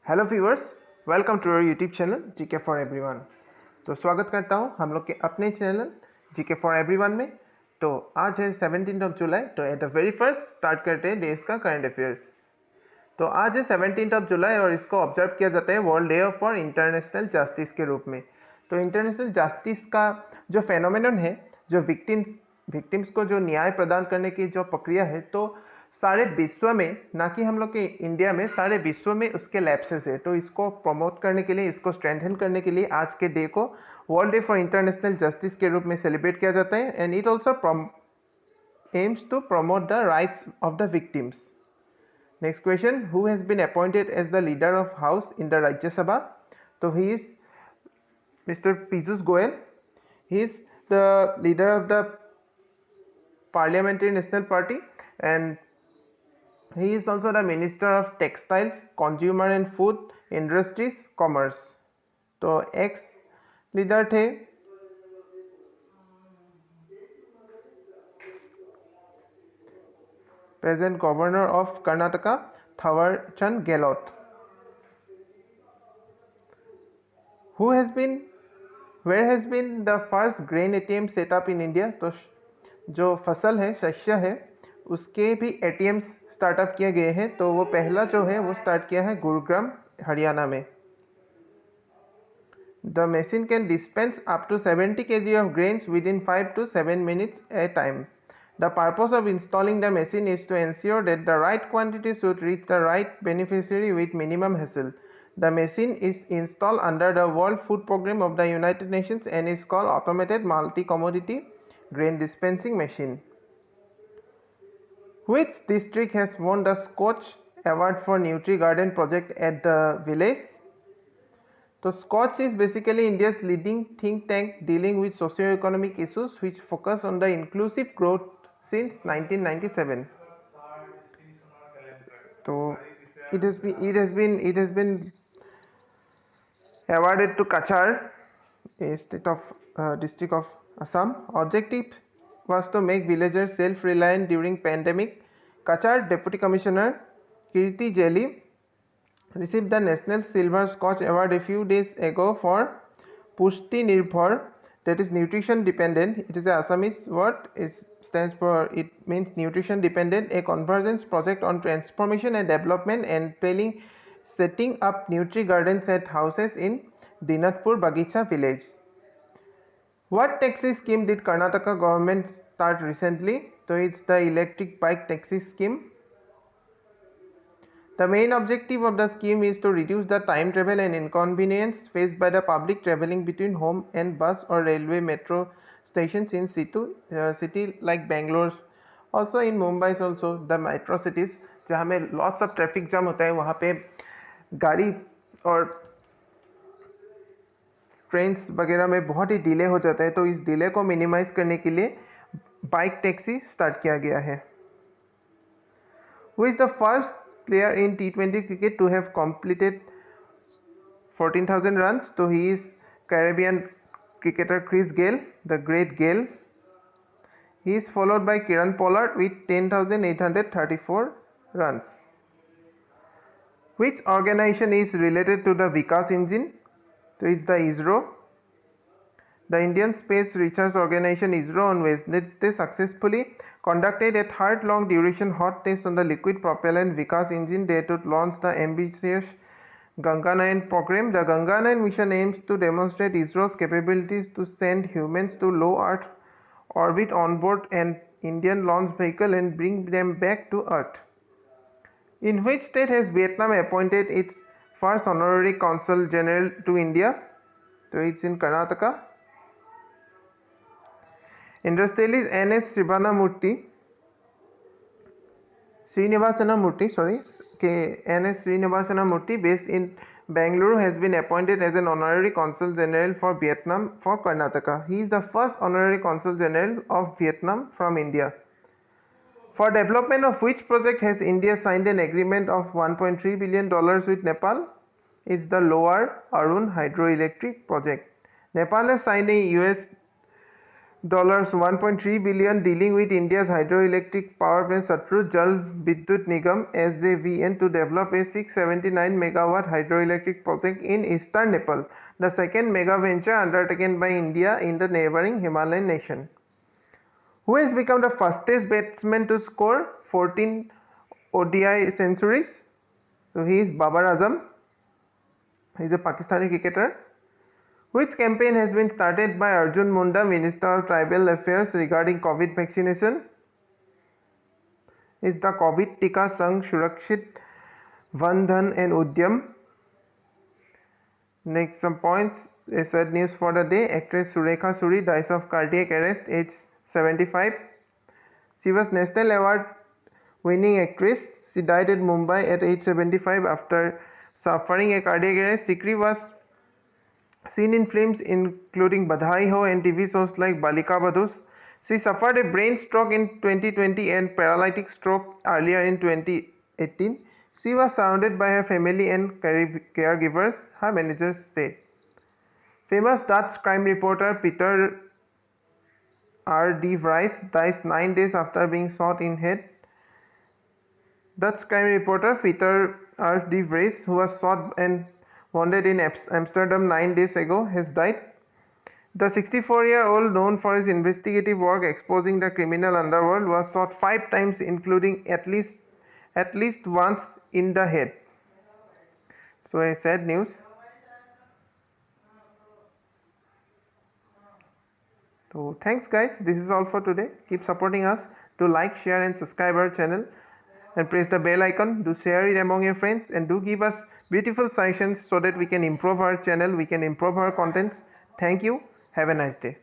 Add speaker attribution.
Speaker 1: Hello viewers, welcome to our YouTube channel GK for everyone. तो स्वागत करता हूं हम लोग के अपने चैनल जीके फॉर एवरीवन में। तो आज है 17 जुलाई। तो at the very first start करते हैं देश का करंट अफेयर्स। तो आज है 17 जुलाई और इसको ऑब्जर्व किया जाता है world day for international justice के रूप में। तो इंटरनेशनल जस्टिस का जो फेनोमेनन है, जो विक्टिम्स को जो न्याय प्रदान करने की जो प्रक्रिया है, तो सारे विश्व में, ना कि हम लोग के इंडिया में, सारे विश्व में उसके लैप्सेस है। तो इसको प्रमोट करने के लिए, इसको स्ट्रेंथन करने के लिए आज के डे को world day for international justice के रूप में सेलिब्रेट किया जाता है। And it also aims to promote the rights of the victims. Next question, who has been appointed as the leader of House in the Rajya Sabha? So he is Mr. Piyush Goyal. He is the leader of the Parliamentary National Party, and he is also the Minister of Textiles, Consumer and Food Industries, Commerce. तो x leader थे present governor of Karnataka, Thawarchand Gehlot. Where has been the first grain ATM set up in India? तो जो फसल है, शस्य है, उसके भी ATMs स्टार्टअप किए गए हैं। तो वो पहला जो है वो स्टार्ट किया है गुरुग्राम, हरियाणा में। The machine can dispense up to 70 kg of grains within 5 to 7 minutes at a time. The purpose of installing the machine is to ensure that the right quantity should reach the right beneficiary with minimum hassle. The machine is installed under the World Food Programme of the United Nations and is called Automated Multi-Commodity Grain Dispensing Machine. Which district has won the Scotch Award for Nutri Garden project at the village? So Scotch is basically India's leading think tank dealing with socio-economic issues which focus on the inclusive growth since 1997. So it has been awarded to Kachar, a district of Assam. Objective was to make villagers self-reliant during pandemic. Kachar Deputy Commissioner Kirti Jeli received the National Silver Scotch Award a few days ago for Pushti Nirbhar, that is nutrition dependent. It is an Assamese word. It means nutrition dependent, a convergence project on transformation and development entailing setting up Nutri gardens at houses in Dinatpur Bagicha village. What taxi scheme did Karnataka government start recently? So it's the electric bike taxi scheme. The main objective of the scheme is to reduce the time travel and inconvenience faced by the public traveling between home and bus or railway metro stations in city like Bangalore, also in Mumbai, also the metro cities जहाँ में lots of traffic jam होता है, वहाँ पे गाड़ी और trains वगैरह में बहुत ही डिले हो जाता है। तो इस डिले को मिनिमाइज करने के लिए बाइक टैक्सी स्टार्ट किया गया है। Who is the first player in T20 cricket to have completed 14,000 runs? So he is Caribbean cricketer Chris Gayle, the great Gayle. He is followed by Kieran Pollard with 10,834 runs. Which organization is related to the Vikas engine? So it's the ISRO. The Indian Space Research Organization ISRO on Wednesday successfully conducted a third long duration hot test on the liquid propellant Vikas engine that would launch the ambitious Ganganayan program. The Ganganayan mission aims to demonstrate ISRO's capabilities to send humans to low Earth orbit on board an Indian launch vehicle and bring them back to Earth. In which state has Vietnam appointed its first honorary consul general to India? So it's in Karnataka. Industrialist N.S. Srinivasana Murthy, based in Bangalore, has been appointed as an honorary consul general for Vietnam for Karnataka. He is the first honorary consul general of Vietnam from India. For development of which project has India signed an agreement of $1.3 billion with Nepal? It's the Lower Arun hydroelectric project. Nepal has signed a US $1.3 billion dealing with India's hydroelectric power plant Satluj Jal Vidyut Nigam SJVN to develop a 679 megawatt hydroelectric project in eastern Nepal, the second mega venture undertaken by India in the neighboring Himalayan nation. Who has become the fastest batsman to score 14 ODI centuries? So he is Babar Azam. He is a Pakistani cricketer. Which campaign has been started by Arjun Munda, Minister of Tribal Affairs, regarding COVID vaccination? It's the COVID Tika Sangh Surakshit Vandhan and Udyam. Next, some points. A sad news for the day. Actress Surekha Suri dies of cardiac arrest, age 75. She was National Award winning actress. She died in Mumbai at age 75 after suffering a cardiac arrest. Sikri was seen in films including Badhai Ho and TV shows like Balika Badhus. She suffered a brain stroke in 2020 and paralytic stroke earlier in 2018. She was surrounded by her family and caregivers, her managers said. Famous Dutch crime reporter Peter R. de Vries dies 9 days after being shot in head. Dutch crime reporter Peter R. de Vries, who was shot and wounded in Amsterdam 9 days ago, has died. The 64-year-old, known for his investigative work exposing the criminal underworld, was shot 5 times, including at least once in the head. So a sad news. So thanks guys, this is all for today. Keep supporting us. Do like, share and subscribe our channel and press the bell icon. Do share it among your friends and do give us beautiful suggestions so that we can improve our channel, we can improve our contents. Thank you. Have a nice day.